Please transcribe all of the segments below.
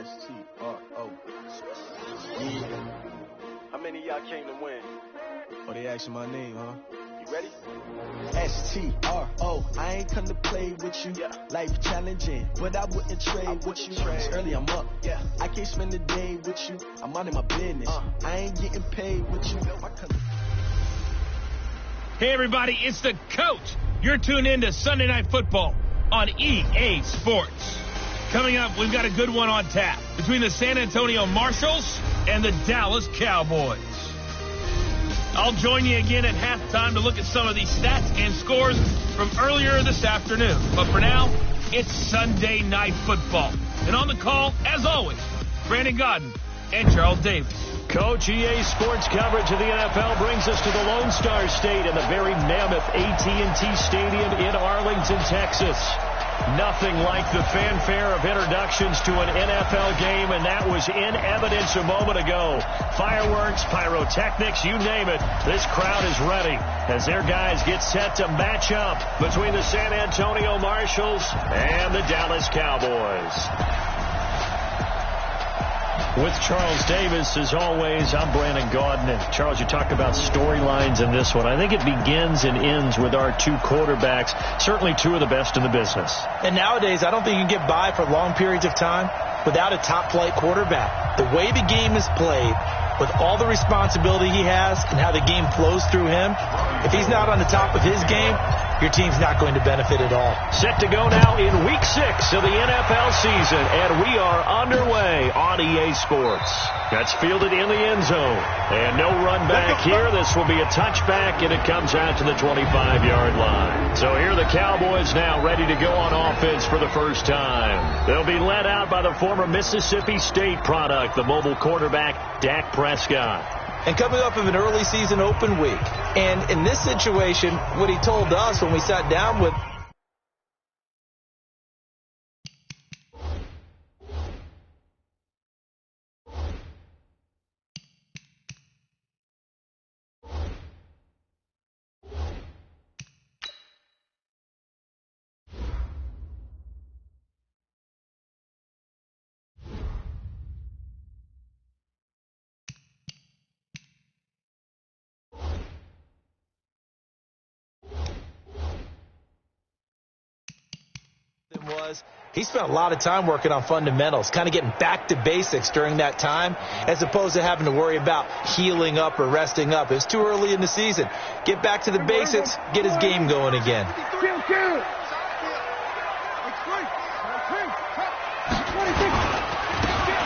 S-T-R-O. How many of y'all came to win? Oh, they asking my name, huh? You ready? S-T-R-O. I ain't come to play with you. Yeah. Life challenging, but I wouldn't trade with you. It's early, I'm up. Yeah. I can't spend the day with you. I'm minding my business. I ain't getting paid with you. Hey, everybody, it's the coach. You're tuned in to Sunday Night Football on EA Sports. Coming up, we've got a good one on tap between the San Antonio Marshals and the Dallas Cowboys. I'll join you again at halftime to look at some of these stats and scores from earlier this afternoon. But for now, it's Sunday Night Football. And on the call, as always, Brandon Godden and Charles Davis. Coach, EA Sports coverage of the NFL brings us to the Lone Star State in the very mammoth AT&T Stadium in Arlington, Texas. Nothing like the fanfare of introductions to an NFL game, and that was in evidence a moment ago. Fireworks, pyrotechnics, you name it. This crowd is ready as their guys get set to match up between the San Antonio Marshals and the Dallas Cowboys. With Charles Davis, as always, I'm Brandon Gaudin. And Charles, you talk about storylines in this one. I think it begins and ends with our two quarterbacks, certainly two of the best in the business. And nowadays, I don't think you can get by for long periods of time without a top-flight quarterback. The way the game is played, with all the responsibility he has and how the game flows through him, if he's not on the top of his game, your team's not going to benefit at all. Set to go now in Week 6 of the NFL season, and we are underway on EA Sports. That's fielded in the end zone. And no run back here. This will be a touchback, and it comes out to the 25-yard line. So here are the Cowboys now ready to go on offense for the first time. They'll be led out by the former Mississippi State product, the mobile quarterback, Dak Prescott. And coming up of an early season open week. And in this situation, what he told us when we sat down with was he spent a lot of time working on fundamentals, kind of getting back to basics during that time, as opposed to having to worry about healing up or resting up. It's too early in the season. Get back to the basics, get his game going again.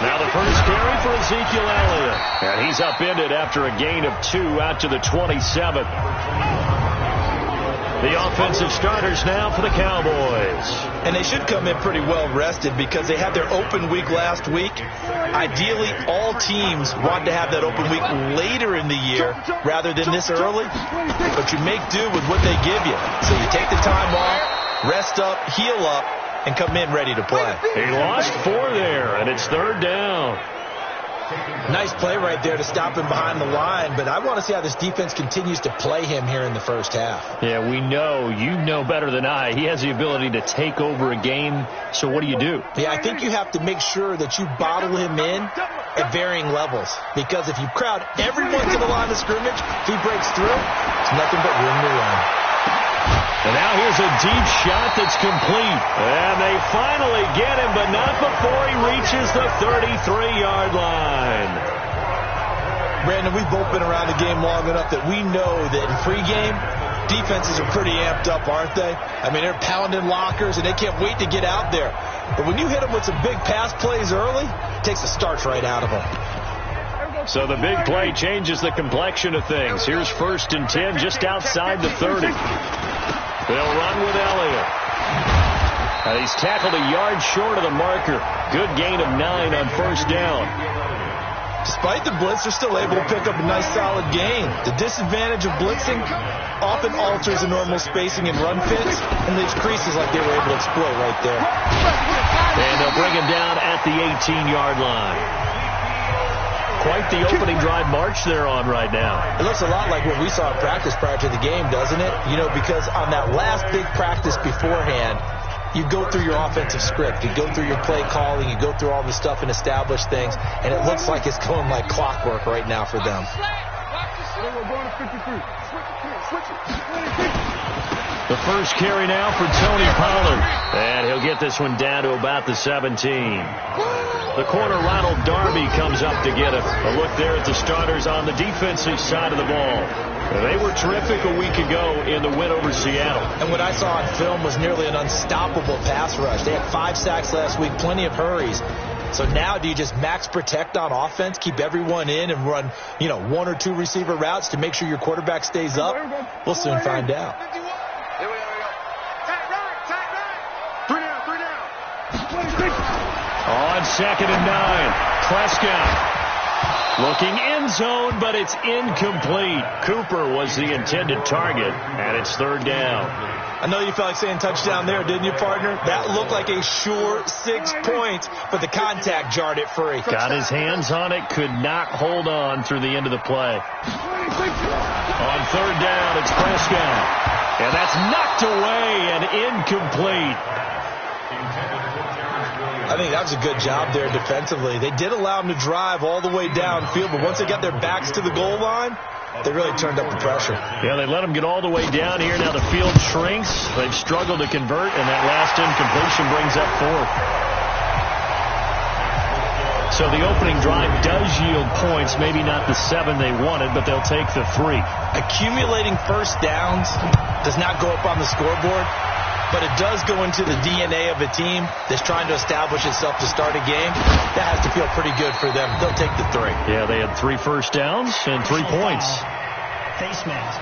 Now the first carry for Ezekiel Elliott. And he's upended after a gain of 2 out to the 27. The offensive starters now for the Cowboys. And they should come in pretty well rested because they had their open week last week. Ideally, all teams want to have that open week later in the year rather than this early. But you make do with what they give you. So you take the time off, rest up, heal up, and come in ready to play. He lost 4 there, and it's 3rd down. Nice play right there to stop him behind the line, but I want to see how this defense continues to play him here in the first half. Yeah, we know. You know better than I. He has the ability to take over a game, so what do you do? Yeah, I think you have to make sure that you bottle him in at varying levels, because if you crowd everyone to the line of scrimmage, if he breaks through, it's nothing but room to run. And now here's a deep shot that's complete. And they finally get him, but not before he reaches the 33-yard line. Brandon, we've both been around the game long enough that we know that in pregame, defenses are pretty amped up, aren't they? I mean, they're pounding lockers, and they can't wait to get out there. But when you hit them with some big pass plays early, it takes the starch right out of them. So the big play changes the complexion of things. Here's 1st and 10 just outside the 30. They'll run with Elliott. And he's tackled a yard short of the marker. Good gain of 9 on 1st down. Despite the blitz, they're still able to pick up a nice solid gain. The disadvantage of blitzing often alters the normal spacing and run fits and leaves creases like they were able to exploit right there. And they'll bring him down at the 18-yard line. Quite the opening drive march they're on right now. It looks a lot like what we saw in practice prior to the game, doesn't it? You know, because on that last big practice beforehand, you go through your offensive script. You go through your play calling. You go through all the stuff and establish things. And it looks like it's going like clockwork right now for them. The first carry now for Tony Pollard. And he'll get this one down to about the 17. The corner, Ronald Darby, comes up to get it. A look there at the starters on the defensive side of the ball. They were terrific a week ago in the win over Seattle. And what I saw on film was nearly an unstoppable pass rush. They had 5 sacks last week, plenty of hurries. So now do you just max protect on offense, keep everyone in and run, 1 or 2 receiver routes to make sure your quarterback stays up? We'll soon find out. Here we go. Tight right. 3 down. On 2nd and 9, Prescott looking end zone, but it's incomplete. Cooper was the intended target, and it's 3rd down. I know you felt like saying touchdown there, didn't you, partner? That looked like a sure 6 points, but the contact jarred it free. Got his hands on it, could not hold on through the end of the play. On 3rd down, it's Prescott. And that's knocked away and incomplete. I think that was a good job there defensively. They did allow him to drive all the way downfield, but once they got their backs to the goal line, they really turned up the pressure. Yeah, they let him get all the way down here. Now the field shrinks. They've struggled to convert, and that last incompletion brings up 4th. So the opening drive does yield points, maybe not the 7 they wanted, but they'll take the 3. Accumulating first downs does not go up on the scoreboard, but it does go into the DNA of a team that's trying to establish itself to start a game. That has to feel pretty good for them. They'll take the 3. Yeah, they had 3 first downs and 3 points. Face mask.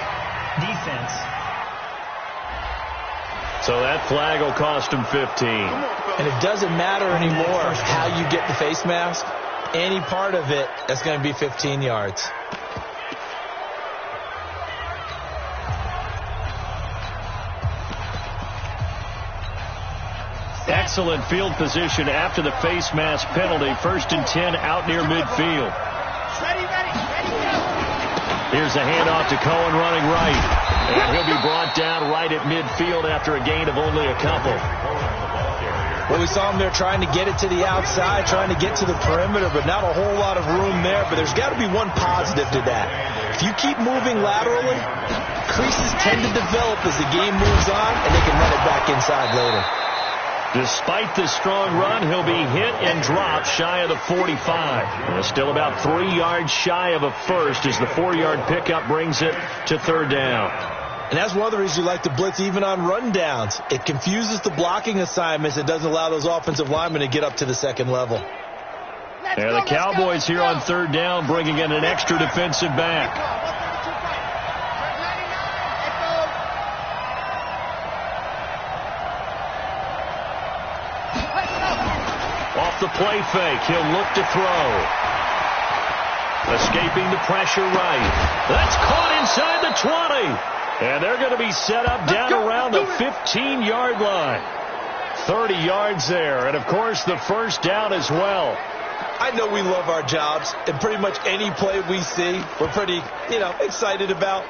Defense. So that flag will cost them 15. And it doesn't matter anymore how you get the face mask. Any part of it, that's going to be 15 yards. Excellent field position after the face mask penalty. 1st and 10 out near midfield. Ready, go. Here's a handoff to Cohen running right. And he'll be brought down right at midfield after a gain of only a couple. Well, we saw him there trying to get it to the outside, trying to get to the perimeter, but not a whole lot of room there. But there's got to be one positive to that. If you keep moving laterally, creases tend to develop as the game moves on, and they can run it back inside later. Despite the strong run, he'll be hit and dropped shy of the 45. And still about 3 yards shy of a first as the 4-yard pickup brings it to 3rd down. And that's one of the reasons you like to blitz even on rundowns. It confuses the blocking assignments. It doesn't allow those offensive linemen to get up to the 2nd level. And the Cowboys here on 3rd down bringing in an extra defensive back. Off the play fake, he'll look to throw. Escaping the pressure right. That's caught inside the 20. And they're going to be set up down around the 15-yard line. 30 yards there. And, of course, the first down as well. I know we love our jobs, and pretty much any play we see, we're pretty, excited about.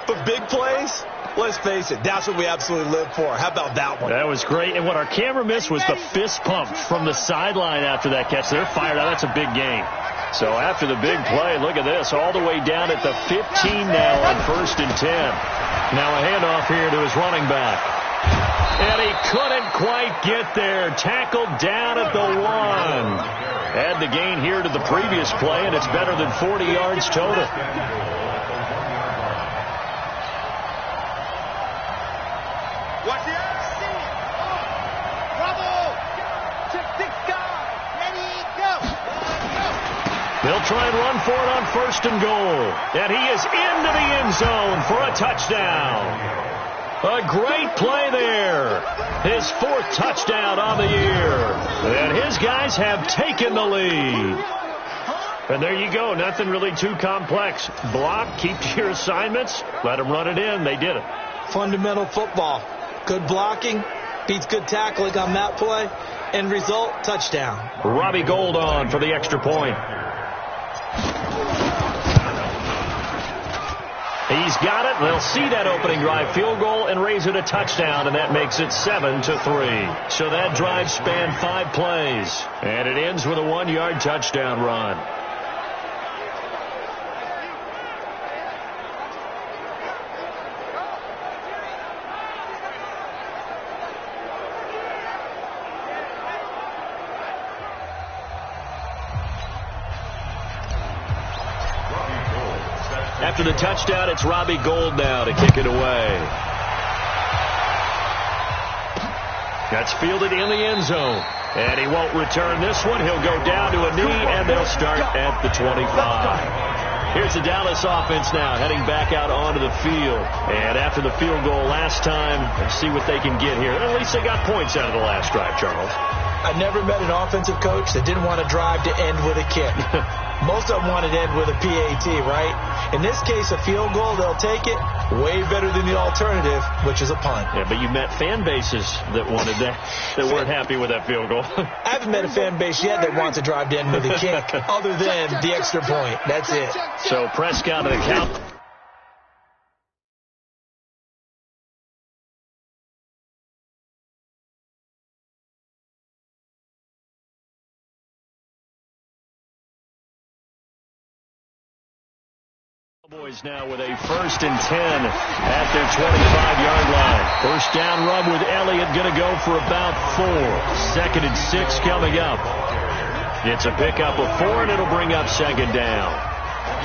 But big plays, let's face it, that's what we absolutely live for. How about that one? That was great. And what our camera missed was the fist pump from the sideline after that catch. They're fired out. That's a big game. So after the big play, look at this, all the way down at the 15 now on 1st and 10. Now a handoff here to his running back. And he couldn't quite get there. Tackled down at the 1. Add the gain here to the previous play, and it's better than 40 yards total. Watch the They'll try and run for it on 1st and goal. And he is into the end zone for a touchdown. A great play there. His 4th touchdown on the year. And his guys have taken the lead. And there you go. Nothing really too complex. Block, keep to your assignments, let them run it in. They did it. Fundamental football. Good blocking beats good tackling on that play. End result, touchdown. Robbie Gould on for the extra point. He's got it. They'll see that opening drive field goal and raise it a touchdown, and that makes it 7-3. So that drive spanned 5 plays, and it ends with a 1-yard touchdown run. After the touchdown, it's Robbie Gould now to kick it away. That's fielded in the end zone. And he won't return this one. He'll go down to a knee, and they'll start at the 25. Here's the Dallas offense now, heading back out onto the field. And after the field goal last time, let's see what they can get here. At least they got points out of the last drive, Charles. I never met an offensive coach that didn't want to drive to end with a kick. Most of them wanted to end with a PAT, right? In this case, a field goal, they'll take it. Way better than the alternative, which is a punt. Yeah, but you met fan bases that wanted that, that weren't happy with that field goal. I haven't met a fan base yet that wants to drive to end with a kick, other than the extra point. That's it. So Prescott and the count. Cowboys now with a 1st and 10 at their 25-yard line. First down run with Elliott going to go for about 4. 2nd and 6 coming up. It's a pickup of 4, and it'll bring up 2nd down.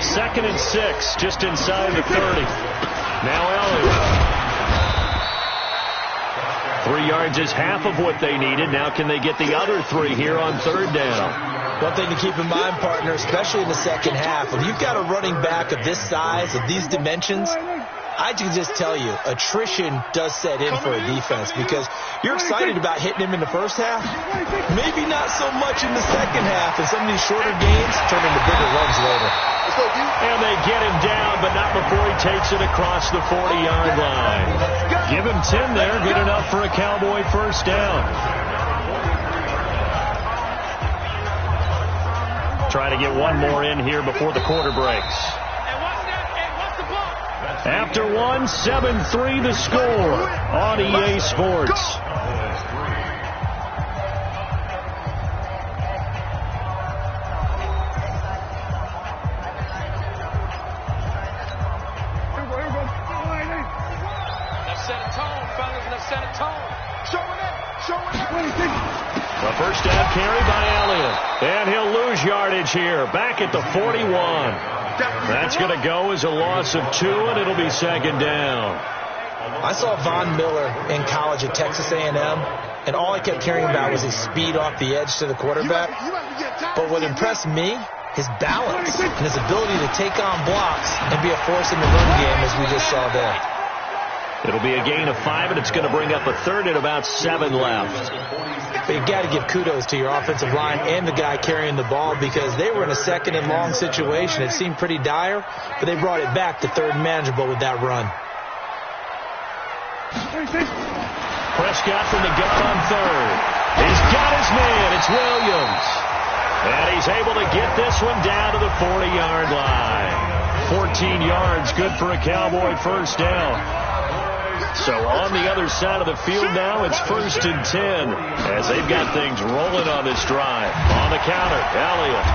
2nd and 6, just inside the 30. Now Elliott. 3 yards is half of what they needed. Now can they get the other 3 here on 3rd down? One thing to keep in mind, partner, especially in the second half, if you've got a running back of this size, of these dimensions, I can just tell you, attrition does set in for a defense because you're excited about hitting him in the first half, maybe not so much in the second half, and some of these shorter gains turn into bigger runs later. And they get him down, but not before he takes it across the 40-yard line. Give him 10 there, good enough for a Cowboy first down. Try to get one more in here before the quarter breaks. After 1, 7-3 the score on EA Sports. A first down carry by Elliott. And he'll lose yardage here. Back at the 41. That's going to go as a loss of 2, and it'll be 2nd down. I saw Von Miller in college at Texas A&M, and all I kept hearing about was his speed off the edge to the quarterback. But what impressed me, his balance and his ability to take on blocks and be a force in the run game, as we just saw there. It'll be a gain of 5, and it's going to bring up a 3rd and about 7 left. But you've got to give kudos to your offensive line and the guy carrying the ball because they were in a 2nd and long situation. It seemed pretty dire, but they brought it back to 3rd and manageable with that run. Prescott from the gun on 3rd. He's got his man. It's Williams. And he's able to get this one down to the 40-yard line. 14 yards, good for a Cowboy first down. So on the other side of the field now, it's 1st and 10 as they've got things rolling on this drive. On the counter, Elliott.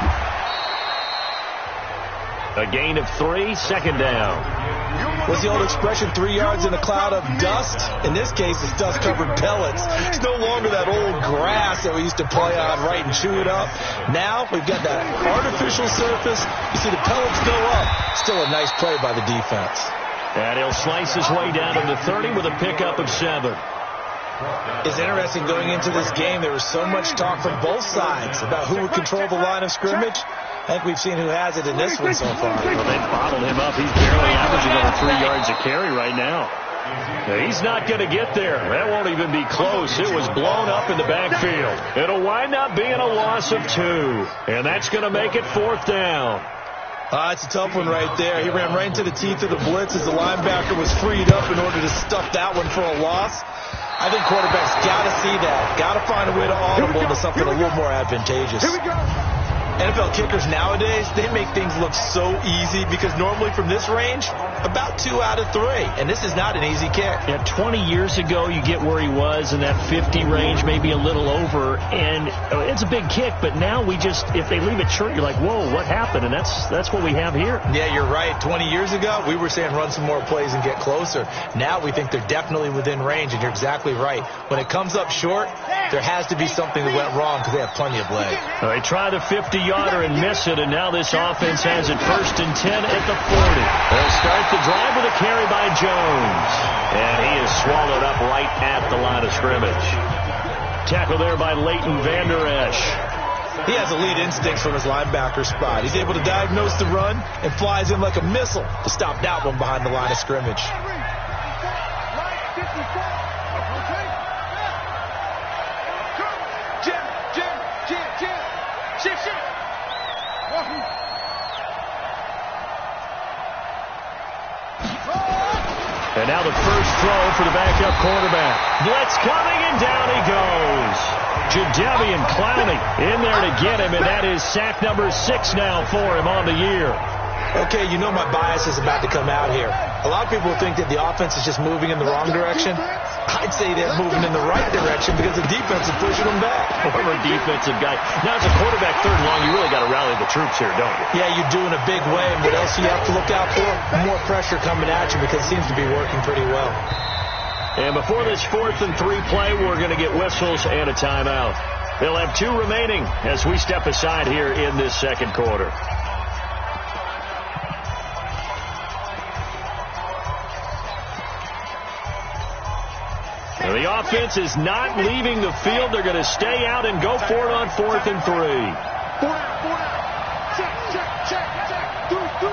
A gain of 3, 2nd down. What's the old expression, 3 yards in a cloud of dust? In this case, it's dust-covered pellets. It's no longer that old grass that we used to play on, right, and chew it up. Now we've got that artificial surface. You see the pellets go up. Still a nice play by the defense. And he'll slice his way down to the 30 with a pickup of 7. It's interesting going into this game. There was so much talk from both sides about who would control the line of scrimmage. I think we've seen who has it in this one so far. Well, they've bottled him up. He's barely averaging over 3 yards a carry right now. He's not going to get there. That won't even be close. It was blown up in the backfield. It'll wind up being a loss of 2. And that's going to make it 4th down. It's a tough one right there. He ran right into the teeth of the blitz as the linebacker was freed up in order to stuff that one for a loss. I think quarterbacks got to see that. Got to find a way to audible to something a little more advantageous. NFL kickers nowadays, they make things look so easy because normally from this range, about 2 out of 3. And this is not an easy kick. Yeah, 20 years ago, you get where he was in that 50 range, maybe a little over. And it's a big kick, but now we just, if they leave it short, you're like, whoa, what happened? And that's what we have here. Yeah, you're right. 20 years ago, we were saying run some more plays and get closer. Now we think they're definitely within range, and you're exactly right. When it comes up short, there has to be something that went wrong because they have plenty of leg. They try the 50-yarder and miss it, and now this offense has it 1st and 10 at the 40. They'll start the drive with a carry by Jones. And he is swallowed up right at the line of scrimmage. Tackle there by Leighton Vander Esch. He has elite instincts from his linebacker spot. He's able to diagnose the run and flies in like a missile to stop that one behind the line of scrimmage. And now the first throw for the backup quarterback. Blitz coming, and down he goes. Jadeveon Clowney in there to get him, and that is sack number 6 now for him on the year. Okay, you know my bias is about to come out here. A lot of people think that the offense is just moving in the wrong direction. I'd say they're moving in the right direction because the defense is pushing them back. Former defensive guy. Now, as a quarterback 3rd and long, you really got to rally the troops here, don't you? Yeah, you do in a big way. And what else you have to look out for? More pressure coming at you because it seems to be working pretty well. And before this 4th and 3 play, we're going to get whistles and a timeout. They'll have 2 remaining as we step aside here in this 2nd quarter. The offense is not leaving the field. They're going to stay out and go for it on 4th and 3. 4 down. Check. Do.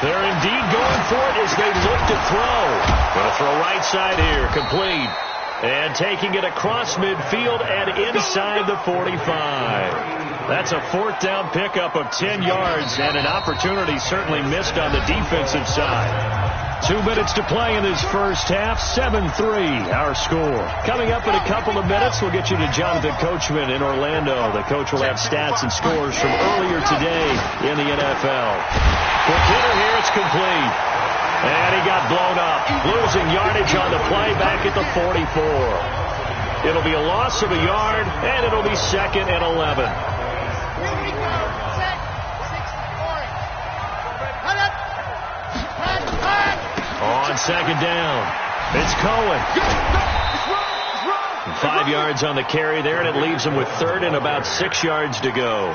They're indeed going for it as they look to throw. Going to throw right side here, complete. And taking it across midfield and inside the 45. That's a 4th down pickup of 10 yards and an opportunity certainly missed on the defensive side. 2 minutes to play in this first half. 7-3 our score. Coming up in a couple of minutes, we'll get you to Jonathan Coachman in Orlando. The coach will have stats and scores from earlier today in the NFL. Quick hitter here, it's complete. And he got blown up, losing yardage on the play back at the 44. It'll be a loss of a yard, and it'll be 2nd and 11. On 2nd down, it's Cohen. 5 yards on the carry there, and it leaves them with 3rd and about 6 yards to go.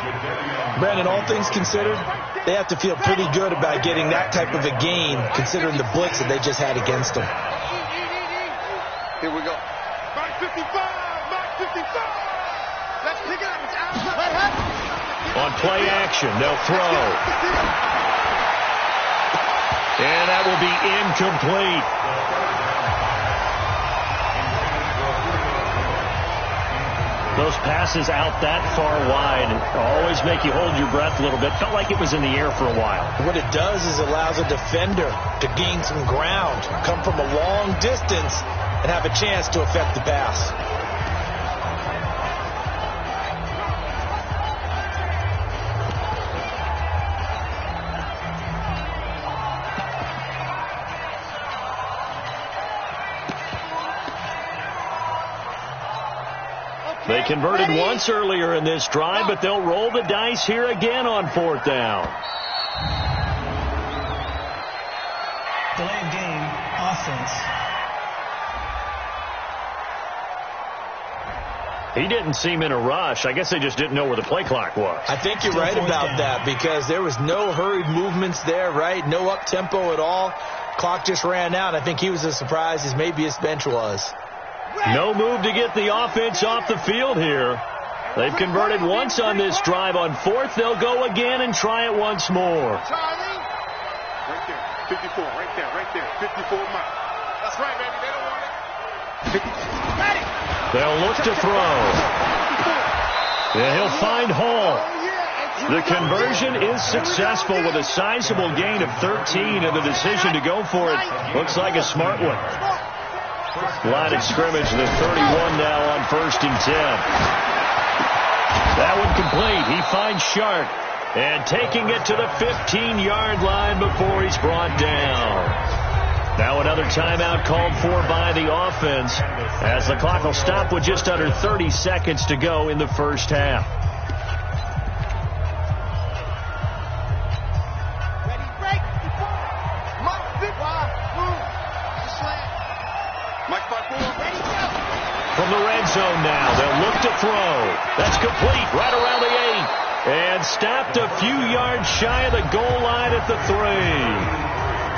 Brandon, all things considered, they have to feel pretty good about getting that type of a gain, considering the blitz that they just had against them. Here we go. Mark 55. Let's pick it up. On play action, they'll throw. And that will be incomplete. Those passes out that far wide always make you hold your breath a little bit. Felt like it was in the air for a while. What it does is allows a defender to gain some ground, come from a long distance, and have a chance to affect the pass. They converted once earlier in this drive, but they'll roll the dice here again on 4th down. Delay of game, offense. He didn't seem in a rush. I guess they just didn't know where the play clock was. I think you're right about that because there was no hurried movements there, right? No up-tempo at all. Clock just ran out. I think he was as surprised as maybe his bench was. No move to get the offense off the field here. They've converted once on this drive. On 4th, they'll go again and try it once more. Charlie. Right there. 54. Right there. 54 miles. That's right, baby. They don't want it. Ready. They'll look to throw. Yeah, he'll find Hall. The conversion is successful with a sizable gain of 13, and the decision to go for it looks like a smart one. Line of scrimmage, the 31 now on 1st and 10. That one complete. He finds Sharp. And taking it to the 15-yard line before he's brought down. Now another timeout called for by the offense as the clock will stop with just under 30 seconds to go in the first half. From the red zone now, they'll look to throw. That's complete right around the 8. And stopped a few yards shy of the goal line at the 3.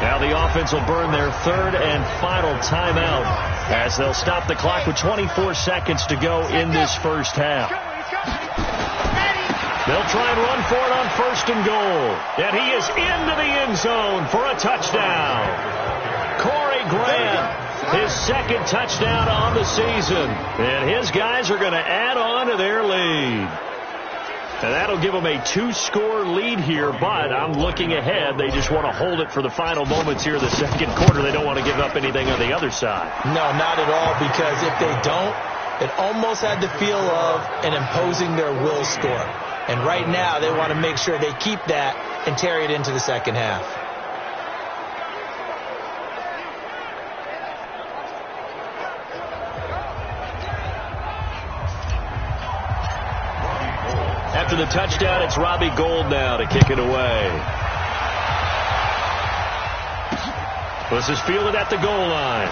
Now the offense will burn their 3rd and final timeout as they'll stop the clock with 24 seconds to go in this first half. They'll try and run for it on 1st and goal. And he is into the end zone for a touchdown. Corey Graham, his 2nd touchdown on the season. And his guys are going to add on to their lead. And that'll give them a 2-score lead here, but I'm looking ahead. They just want to hold it for the final moments here in the second quarter. They don't want to give up anything on the other side. No, not at all, because if they don't, it almost had the feel of an imposing their will score. And right now, they want to make sure they keep that and carry it into the second half. After the touchdown, it's Robbie Gould now to kick it away. This is fielded at the goal line.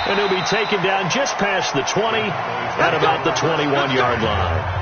And he'll be taken down just past the 20 at about the 21-yard line.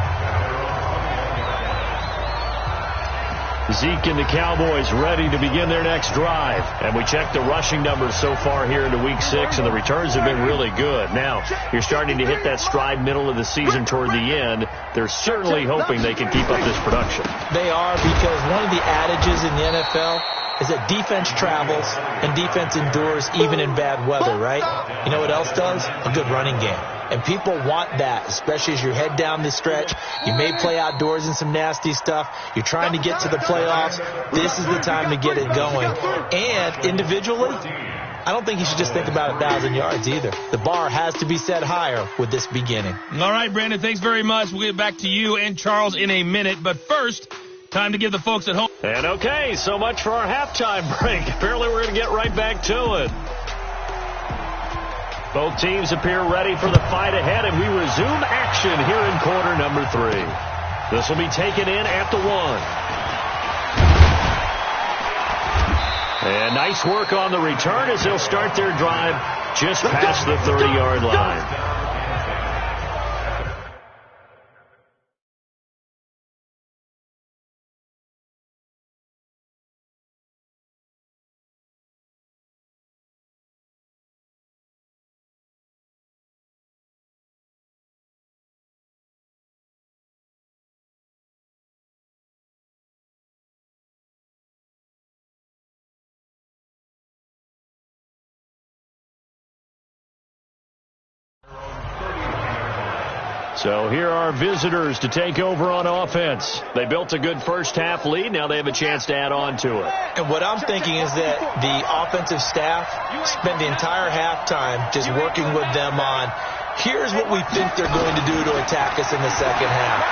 Zeke and the Cowboys ready to begin their next drive. And we checked the rushing numbers so far here into Week 6, and the returns have been really good. Now, you're starting to hit that stride middle of the season toward the end. They're certainly hoping they can keep up this production. They are, because one of the adages in the NFL is that defense travels and defense endures even in bad weather, right? You know what else does? A good running game. And people want that, especially as you head down the stretch. You may play outdoors in some nasty stuff. You're trying to get to the playoffs. This is the time to get it going. And individually, I don't think you should just think about 1,000 yards either. The bar has to be set higher with this beginning. All right, Brandon, thanks very much. We'll get back to you and Charles in a minute. But first, time to give the folks at home. And okay, so much for our halftime break. Apparently we're going to get right back to it. Both teams appear ready for the fight ahead, and we resume action here in quarter number 3. This will be taken in at the 1. And nice work on the return as they'll start their drive just past the 30-yard line. So here are visitors to take over on offense. They built a good first half lead. Now they have a chance to add on to it. And what I'm thinking is that the offensive staff spend the entire halftime just working with them on, here's what we think they're going to do to attack us in the second half.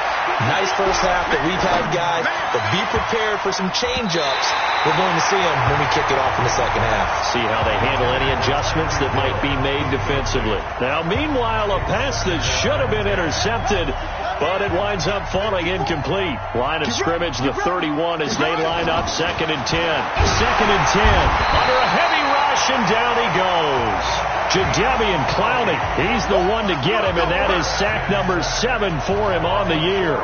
Nice first half that we've had, guys, but be prepared for some change-ups. We're going to see them when we kick it off in the second half. See how they handle any adjustments that might be made defensively. Now, meanwhile, a pass that should have been intercepted, but it winds up falling incomplete. Line of scrimmage, the 31, as they line up 2nd and 10. 2nd and 10. Under a heavy rush, and down he goes. Jadeveon Clowney, he's the one to get him, and that is sack number 7 for him on the year.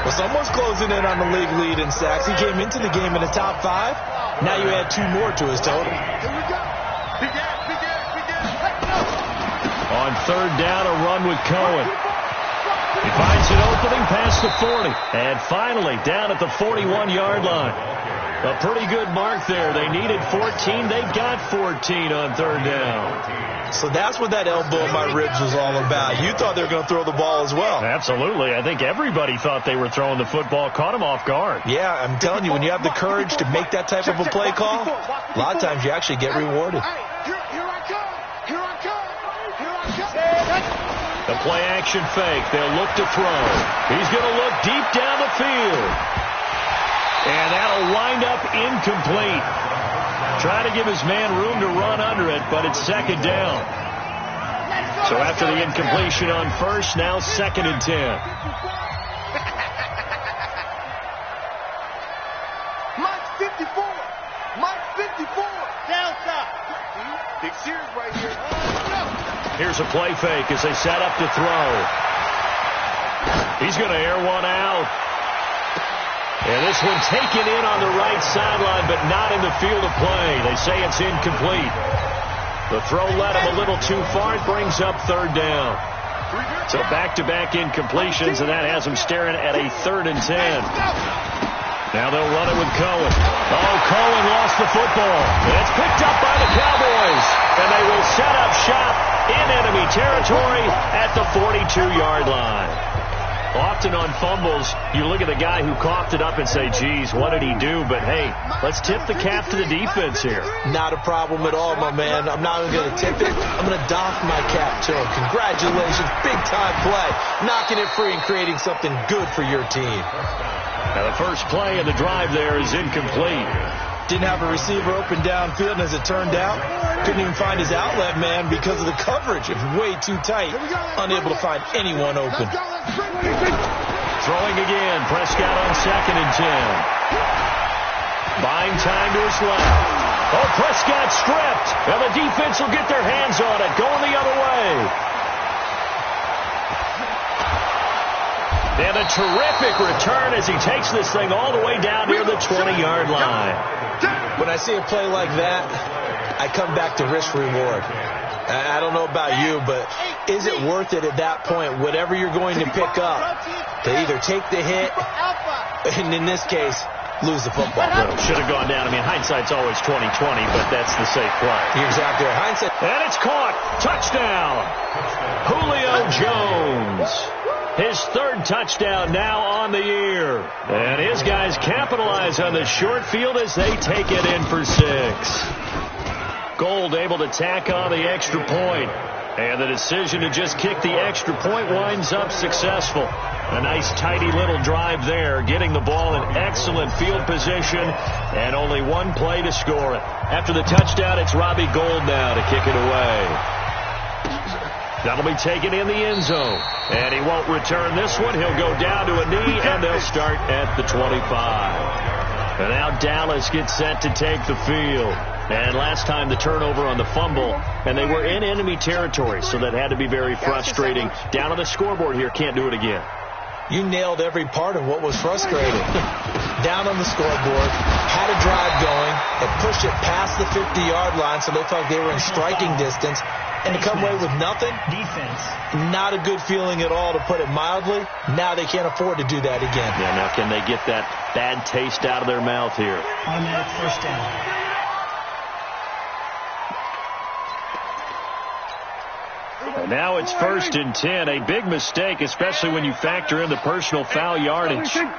Well, someone's closing in on the league lead in sacks. He came into the game in the top 5. Now you add 2 more to his total. On 3rd down, a run with Cohen. He finds an opening past the 40. And finally, down at the 41-yard line. A pretty good mark there. They needed 14. They got 14 on 3rd down. So that's what that elbow in my ribs was all about. You thought they were going to throw the ball as well. Absolutely. I think everybody thought they were throwing the football. Caught him off guard. Yeah, I'm telling you, when you have the courage to make that type of a play call, a lot of times you actually get rewarded. The play action fake. They'll look to throw. He's going to look deep down the field. And that'll wind up incomplete. Trying to give his man room to run under it, but it's second down. So after the incompletion on first, now 2nd and 10. Mike 54. Mike 54. Downside. Big series right here. Here's a play fake as they set up to throw. He's going to air one out. And this one taken in on the right sideline, but not in the field of play. They say it's incomplete. The throw led him a little too far. It brings up 3rd down. So back-to-back incompletions, and that has him staring at a 3rd and 10. Now they'll run it with Cohen. Oh, Cohen lost the football. It's picked up by the Cowboys, and they will set up shop in enemy territory at the 42-yard line. Often on fumbles, you look at the guy who coughed it up and say, geez, what did he do? But, hey, let's tip the cap to the defense here. Not a problem at all, my man. I'm not even going to tip it. I'm going to doff my cap to him. Congratulations. Big-time play. Knocking it free and creating something good for your team. Now, the first play of the drive there is incomplete. Didn't have a receiver open downfield, and as it turned out, couldn't even find his outlet man because of the coverage. It was way too tight. Unable to find anyone open. Throwing again. Prescott on 2nd and 10. Buying time to his left. Oh, Prescott stripped. And the defense will get their hands on it. Going the other way. And a terrific return as he takes this thing all the way down near the 20-yard line. When I see a play like that, I come back to risk-reward. I don't know about you, but is it worth it at that point, whatever you're going to pick up, to either take the hit, and in this case, lose the football? Well, should have gone down. I mean, hindsight's always 20/20, but that's the safe play. You're exactly right. Hindsight. And it's caught. Touchdown. Julio Jones. His 3rd touchdown now on the year. And his guys capitalize on the short field as they take it in for 6. Gold able to tack on the extra point. And the decision to just kick the extra point winds up successful. A nice tidy little drive there, getting the ball in excellent field position, and only one play to score it. After the touchdown, it's Robbie Gould now to kick it away. That'll be taken in the end zone. And he won't return this one. He'll go down to a knee, and they'll start at the 25. And now Dallas gets set to take the field. And last time the turnover on the fumble, and they were in enemy territory, so that had to be very frustrating. Down on the scoreboard here, can't do it again. You nailed every part of what was frustrating. Down on the scoreboard, had a drive going, and pushed it past the 50-yard line, so they felt like they were in striking distance. And to come away with nothing, defense. Not a good feeling at all, to put it mildly. Now they can't afford to do that again. Yeah, now can they get that bad taste out of their mouth here? Automatic 1st down. And now it's 1st and 10. A big mistake, especially when you factor in the personal foul yardage. I'm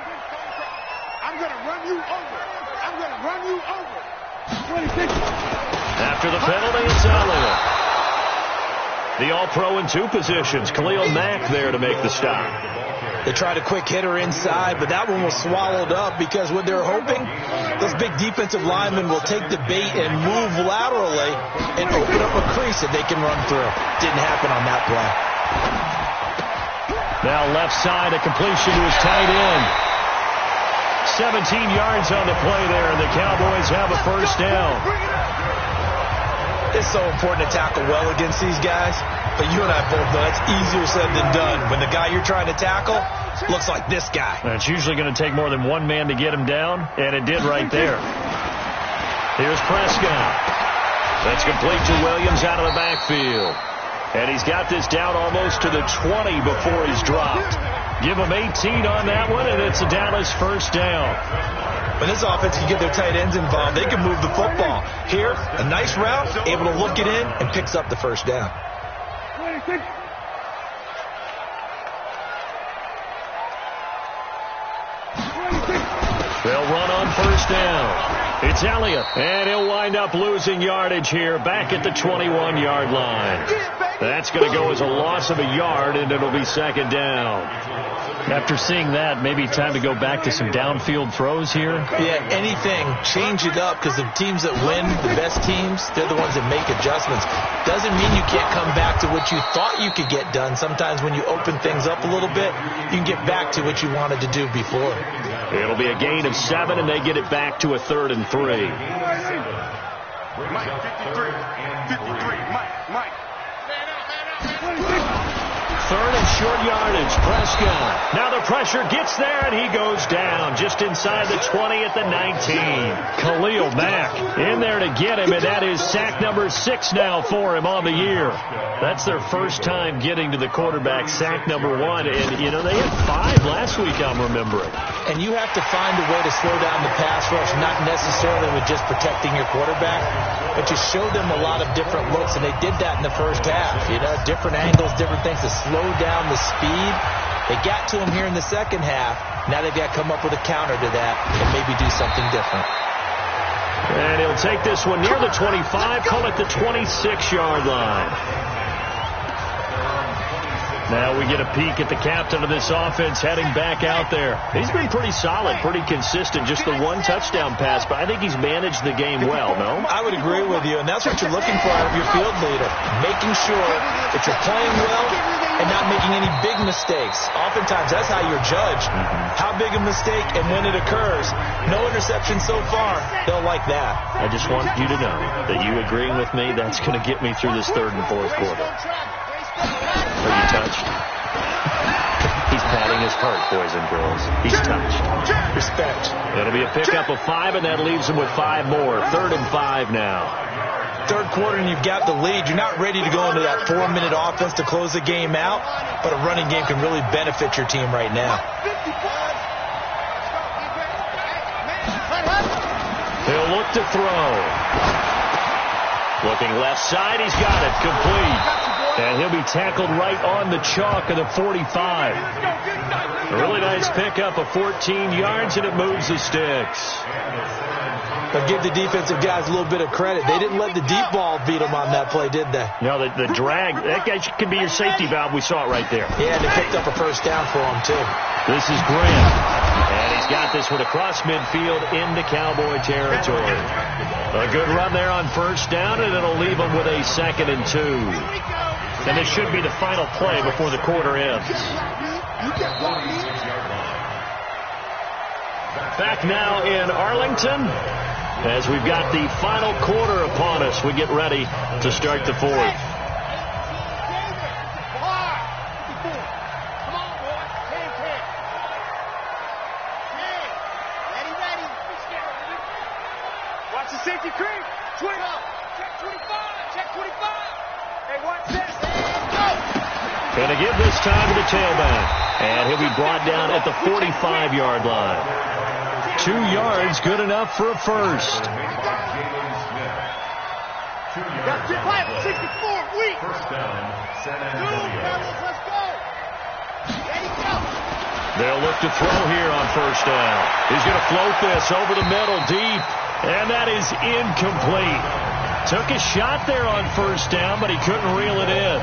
going to run you over. I'm going to run you over. 26. After the penalty, it's Elliott. The All-Pro in 2 positions. Khalil Mack there to make the stop. They tried a quick hitter inside, but that one was swallowed up because what they're hoping, those big defensive linemen will take the bait and move laterally and open up a crease that they can run through. Didn't happen on that play. Now left side, a completion to his tight end. 17 yards on the play there, and the Cowboys have a 1st down. It's so important to tackle well against these guys, but you and I both know that's easier said than done. When the guy you're trying to tackle looks like this guy. And it's usually going to take more than one man to get him down, and it did right there. Here's Prescott. That's complete to Williams out of the backfield. And he's got this down almost to the 20 before he's dropped. Give him 18 on that one, and it's a Dallas 1st down. When this offense can get their tight ends involved, they can move the football. Here, a nice route, able to look it in, and picks up the 1st down. 26. They'll run on 1st down. It's Elliott, and he'll wind up losing yardage here back at the 21-yard line. That's going to go as a loss of a yard, and it'll be second down. After seeing that, maybe time to go back to some downfield throws here. Yeah, anything. Change it up, because the teams that win, the best teams, they're the ones that make adjustments. Doesn't mean you can't come back to what you thought you could get done. Sometimes when you open things up a little bit, you can get back to what you wanted to do before. It'll be a gain of 7, and they get it back to a 3rd and 3. Mike, 53, Mike. 3rd and short yardage. Prescott. Now the pressure gets there, and he goes down just inside the 20 at the 19. Khalil Mack in there to get him, and that is sack number 6 now for him on the year. That's their first time getting to the quarterback, sack number 1. And, you know, they had 5 last week, I'm remembering. And you have to find a way to slow down the pass rush, not necessarily with just protecting your quarterback, but you show them a lot of different looks, and they did that in the first half. You know, different angles, different things to slow down the speed. They got to him here in the second half. Now they've got to come up with a counter to that and maybe do something different. And he'll take this one near the 25, call it the 26-yard line. Now we get a peek at the captain of this offense heading back out there. He's been pretty solid, pretty consistent. Just the 1 touchdown pass, but I think he's managed the game well, no? I would agree with you, and that's what you're looking for out of your field leader. Making sure that you're playing well and not making any big mistakes. Oftentimes, that's how you're judged. How big a mistake and when it occurs. No interception so far. They'll like that. I just want you to know that you agreeing with me, that's going to get me through this 3rd and 4th quarter. Are you touched? He's patting his heart, boys and girls. He's touched. Respect. It'll be a pickup of 5, and that leaves him with 5 more. 3rd and 5 now. 3rd quarter, and you've got the lead. You're not ready to go into that 4-minute offense to close the game out, but a running game can really benefit your team right now. He'll look to throw. Looking left side, he's got it. Complete. And he'll be tackled right on the chalk of the 45. A really nice pickup of 14 yards, and it moves the sticks. But give the defensive guys a little bit of credit. They didn't let the deep ball beat them on that play, did they? No, the drag, that guy could be your safety valve. We saw it right there. Yeah, they picked up a first down for him, too. This is Grant. And he's got this one across midfield into Cowboy territory. A good run there on first down, and it'll leave him with a 2nd and 2. And this should be the final play before the quarter ends. Back now in Arlington as we've got the final quarter upon us. We get ready to start the 4th. Watch the safety creep. 20. Check 25. Check 25. Hey, watch this. Going to give this time to the tailback. And he'll be brought down at the 45-yard line. 2 yards, good enough for a first. That's it, 64, weak. First down, San Antonio. Let's go. Ready, go. They'll look to throw here on first down. He's going to float this over the middle deep. And that is incomplete. Took a shot there on first down, but he couldn't reel it in.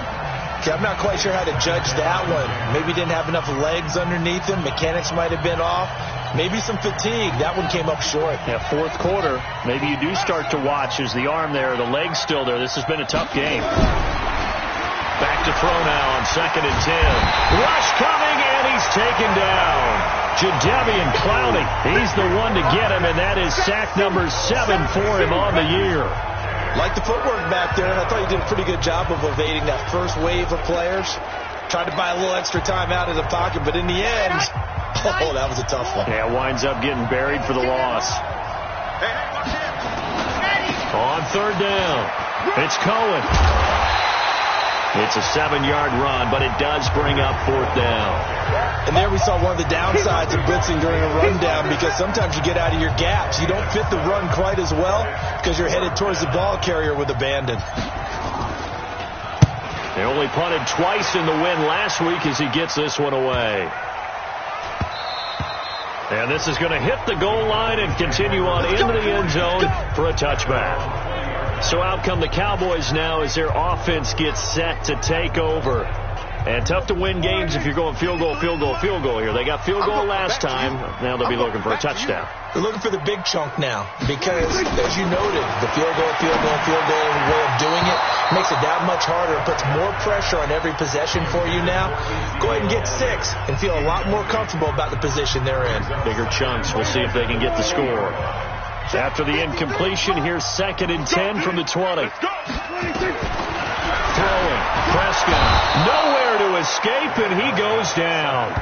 I'm not quite sure how to judge that one. Maybe didn't have enough legs underneath him. Mechanics might have been off. Maybe some fatigue. That one came up short. Yeah, 4th quarter. Maybe you do start to watch as the arm there, the leg's still there. This has been a tough game. Back to throw now on 2nd and 10. Rush coming, and he's taken down. Jadeveon Clowney, he's the one to get him, and that is sack number 7 for him on the year. Like the footwork back there, and I thought he did a pretty good job of evading that first wave of players. Tried to buy a little extra time out of the pocket, but in the end, oh, that was a tough one. Yeah, winds up getting buried for the loss. On 3rd down, it's Cohen. It's a 7-yard run, but it does bring up 4th down. And there we saw one of the downsides of blitzing during a rundown, because sometimes you get out of your gaps. You don't fit the run quite as well because you're headed towards the ball carrier with abandon. They only punted twice in the win last week as he gets this one away. And this is going to hit the goal line and continue on into the end zone for a touchback. So out come the Cowboys now as their offense gets set to take over. And tough to win games if you're going field goal, field goal, field goal here. They got field goal last time. Now they'll be looking for a touchdown. They're looking for the big chunk now because, as you noted, the field goal way of doing it makes it that much harder. It puts more pressure on every possession for you now. Go ahead and get 6 and feel a lot more comfortable about the position they're in. Bigger chunks. We'll see if they can get the score. After the incompletion, here's 2nd and 10 from the 20. Throwing. Prescott. Nowhere to escape, and he goes down.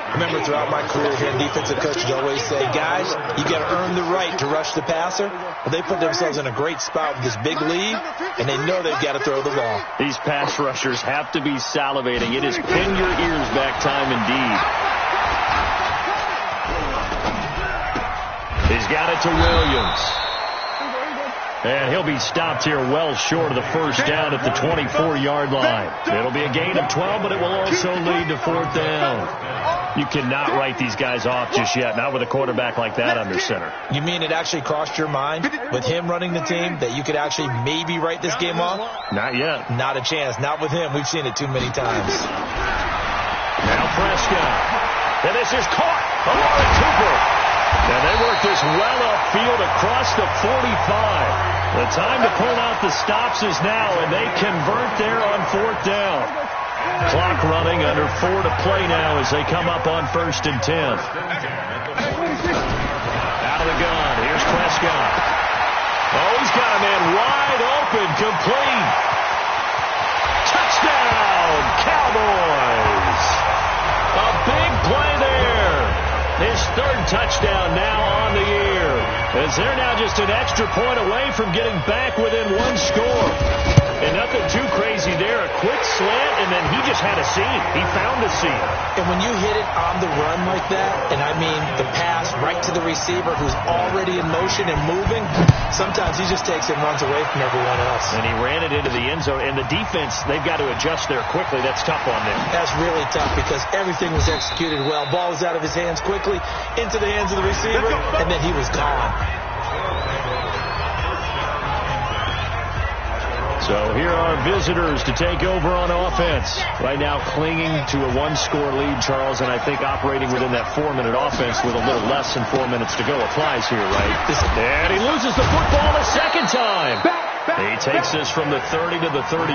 I remember throughout my career here, defensive coaches always say, guys, you got to earn the right to rush the passer. Well, they put themselves in a great spot with this big lead, and they know they've got to throw the ball. These pass rushers have to be salivating. It is pin your ears back time indeed. He's got it to Williams. And he'll be stopped here well short of the first down at the 24-yard line. It'll be a gain of 12, but it will also lead to 4th down. You cannot write these guys off just yet, not with a quarterback like that under center. You mean it actually crossed your mind with him running the team that you could actually maybe write this game off? Not yet. Not a chance. Not with him. We've seen it too many times. Now Prescott. And this is caught. Amari Cooper. And they work this well upfield across the 45. The time to pull out the stops is now, and they convert there on 4th down. Clock running, under 4 to play now as they come up on 1st and 10. Out of the gun, here's Prescott. Oh, he's got a man wide open, complete. Touchdown, Cowboys. A big play there. His 3rd touchdown now on the year, as they're now just an extra point away from getting back within 1 score. And nothing too crazy there. A quick slant, and then he just had a seam. He found a seam. And when you hit it on the run like that, and I mean the pass right to the receiver who's already in motion and moving, sometimes he just takes it and runs away from everyone else. And he ran it into the end zone. And the defense, they've got to adjust there quickly. That's tough on them. That's really tough because everything was executed well. Ball was out of his hands quickly, into the hands of the receiver, and then he was gone. So here are visitors to take over on offense. Right now clinging to a 1-score lead, Charles, and I think operating within that 4-minute offense with a little less than 4 minutes to go applies here, right? And he loses the football a second time. He takes this from the 30 to the 34.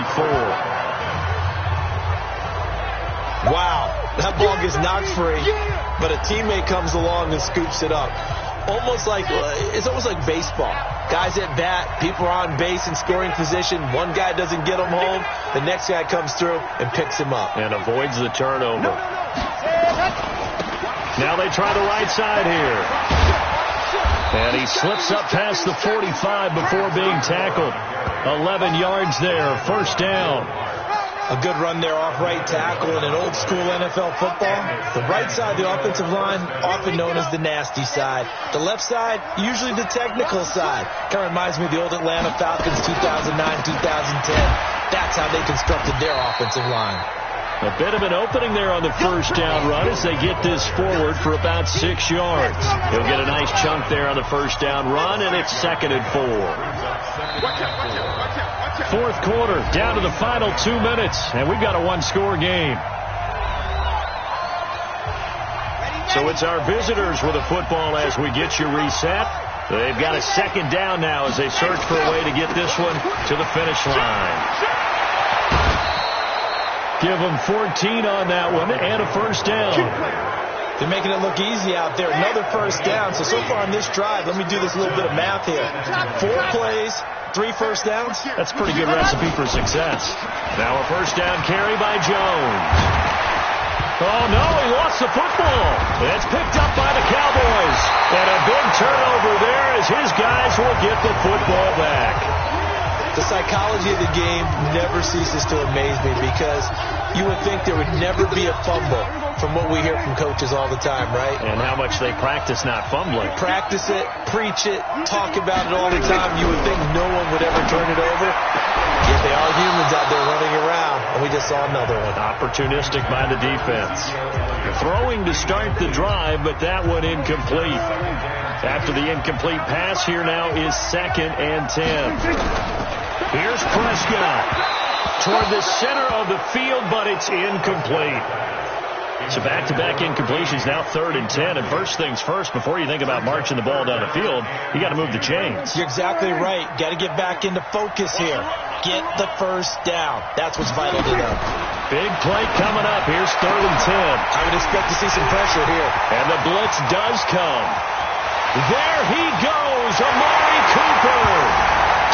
Wow, that ball gets knocked free, but a teammate comes along and scoops it up. It's almost like baseball. Guys at bat, people are on base in scoring position. One guy doesn't get him home. The next guy comes through and picks him up. And avoids the turnover. Now they try the right side here. And he slips up past the 45 before being tackled. 11 yards there, 1st down. A good run there off right tackle in an old-school NFL football. The right side of the offensive line, often known as the nasty side. The left side, usually the technical side. Kind of reminds me of the old Atlanta Falcons 2009, 2010. That's how they constructed their offensive line. A bit of an opening there on the 1st down run as they get this forward for about 6 yards. He'll get a nice chunk there on the 1st down run, and it's 2nd and 4. 4th quarter, down to the final 2 minutes, and we've got a 1-score game. So it's our visitors with the football as we get you reset. They've got a 2nd down now as they search for a way to get this one to the finish line. Give them 14 on that one and a 1st down. They're making it look easy out there. Another 1st down. So far on this drive, let me do this little bit of math here. 4 plays, 3 1st downs. That's a pretty good recipe for success. Now a 1st down carry by Jones. Oh, no, he lost the football. It's picked up by the Cowboys. And a big turnover there as his guys will get the football back. The psychology of the game never ceases to amaze me because you would think there would never be a fumble from what we hear from coaches all the time, right? And how much they practice not fumbling. Practice it, preach it, talk about it all the time. You would think no one would ever turn it over. Yet they are humans out there running around, and we just just saw another one. Opportunistic by the defense. Throwing to start the drive, but that one incomplete. After the incomplete pass, here now is 2nd and 10. Here's Prescott toward the center of the field, but it's incomplete. So back-to-back incompletions, now 3rd and 10. And first things first, before you think about marching the ball down the field, you got to move the chains. You're exactly right. Got to get back into focus here. Get the first down. That's what's vital to them. Big play coming up. Here's 3rd and 10. I would expect to see some pressure here. And the blitz does come. There he goes, Amari Cooper.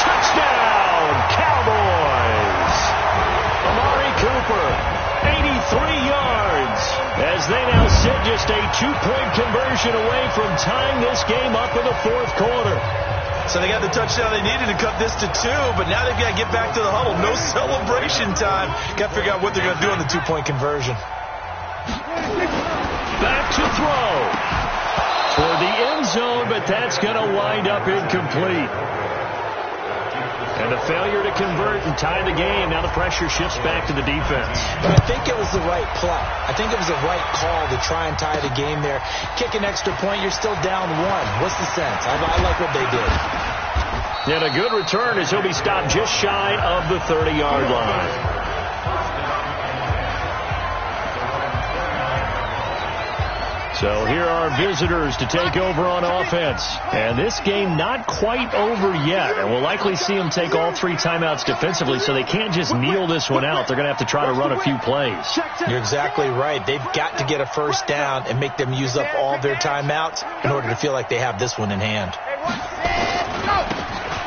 Touchdown, Cowboys. Amari Cooper, 83 yards, as they now sit just a 2-point conversion away from tying this game up in the 4th quarter. So they got the touchdown they needed to cut this to 2, but now they've got to get back to the huddle. No celebration time. Got to figure out what they're going to do on the 2-point conversion. Back to throw for the end zone, but that's going to wind up incomplete. And a failure to convert and tie the game. Now the pressure shifts back to the defense. But I think it was the right play. I think it was the right call to try and tie the game there. Kick an extra point, you're still down 1. What's the sense? I like what they did. And a good return as he'll be stopped just shy of the 30-yard line. So here are visitors to take over on offense. And this game not quite over yet. And we'll likely see them take all 3 timeouts defensively, so they can't just kneel this one out. They're going to have to try to run a few plays. You're exactly right. They've got to get a first down and make them use up all their timeouts in order to feel like they have this one in hand.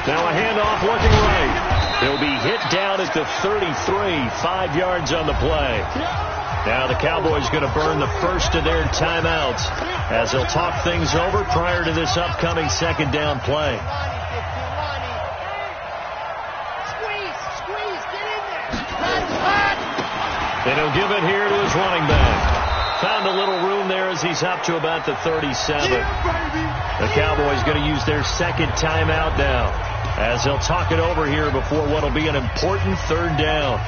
Now a handoff looking right. He'll be hit down at the 33, 5 yards on the play. Now the Cowboys going to burn the first of their timeouts as they'll talk things over prior to this upcoming 2nd down play. And he'll give it here to his running back. Found a little room there as he's up to about the 37. The Cowboys going to use their 2nd timeout now as they'll talk it over here before what will be an important 3rd down.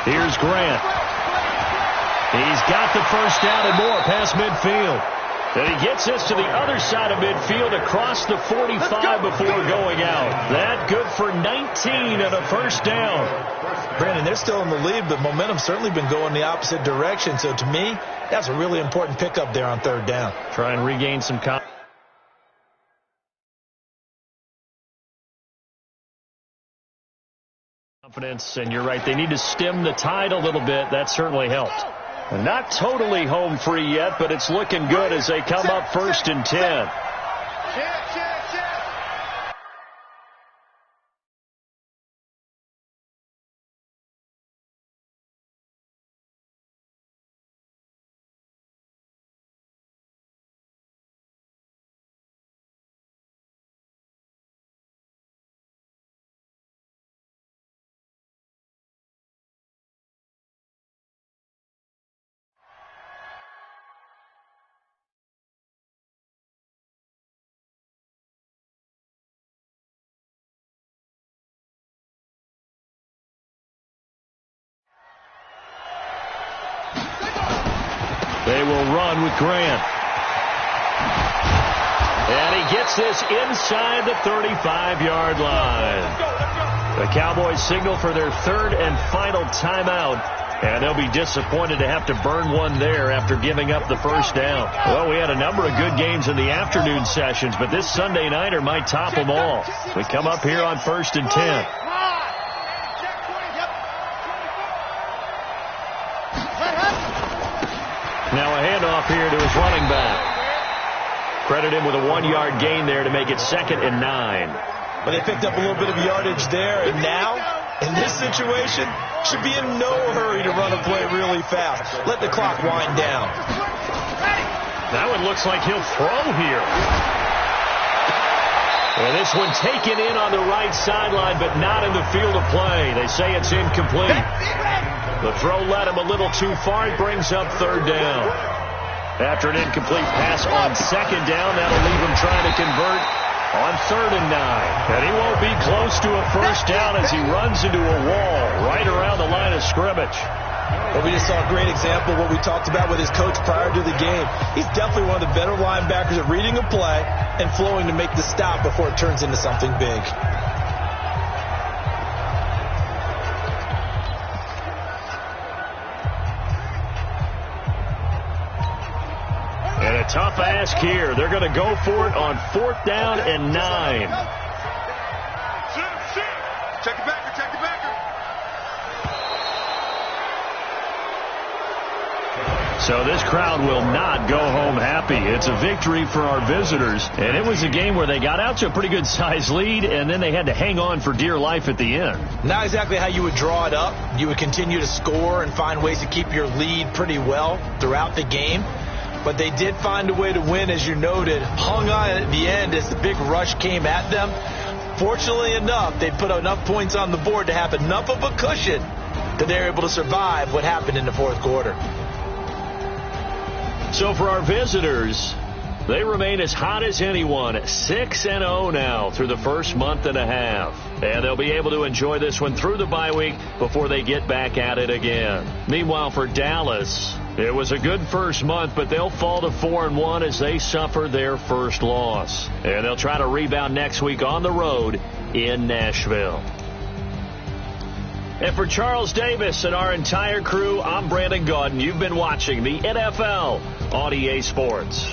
Here's Grant. He's got the first down and more past midfield. And he gets us to the other side of midfield across the 45 before going out. That good for 19 and a first down. Brandon, they're still in the lead, but momentum's certainly been going the opposite direction. So to me, that's a really important pickup there on 3rd down. Try and regain some confidence, and you're right, they need to stem the tide a little bit. That certainly helped. Not totally home free yet, but it's looking good as they come up 1st and 10. They will run with Grant. And he gets this inside the 35-yard line. The Cowboys signal for their 3rd and final timeout. And they'll be disappointed to have to burn one there after giving up the first down. Well, we had a number of good games in the afternoon sessions, but this Sunday nighter might top them all. We come up here on 1st and 10. Now a handoff here to his running back. Credit him with a 1-yard gain there to make it 2nd and 9. But they picked up a little bit of yardage there, and now, in this situation, should be in no hurry to run a play really fast. Let the clock wind down. That one looks like he'll throw here. And this one taken in on the right sideline, but not in the field of play. They say it's incomplete. The throw led him a little too far. It brings up third down. After an incomplete pass on second down, that'll leave him trying to convert on 3rd and 9. And he won't be close to a first down as he runs into a wall right around the line of scrimmage. Well, we just saw a great example of what we talked about with his coach prior to the game. He's definitely one of the better linebackers at reading a play and flowing to make the stop before it turns into something big. And a tough ask here. They're going to go for it on 4th down and 9. Check it back. So this crowd will not go home happy. It's a victory for our visitors. And it was a game where they got out to a pretty good size lead, and then they had to hang on for dear life at the end. Not exactly how you would draw it up. You would continue to score and find ways to keep your lead pretty well throughout the game. But they did find a way to win, as you noted. Hung on at the end as the big rush came at them. Fortunately enough, they put enough points on the board to have enough of a cushion that they were able to survive what happened in the 4th quarter. So for our visitors, they remain as hot as anyone, 6-0 now through the first month and a half. And they'll be able to enjoy this one through the bye week before they get back at it again. Meanwhile, for Dallas, it was a good first month, but they'll fall to 4-1 as they suffer their first loss. And they'll try to rebound next week on the road in Nashville. And for Charles Davis and our entire crew, I'm Brandon Gaudin. You've been watching the NFL on EA Sports.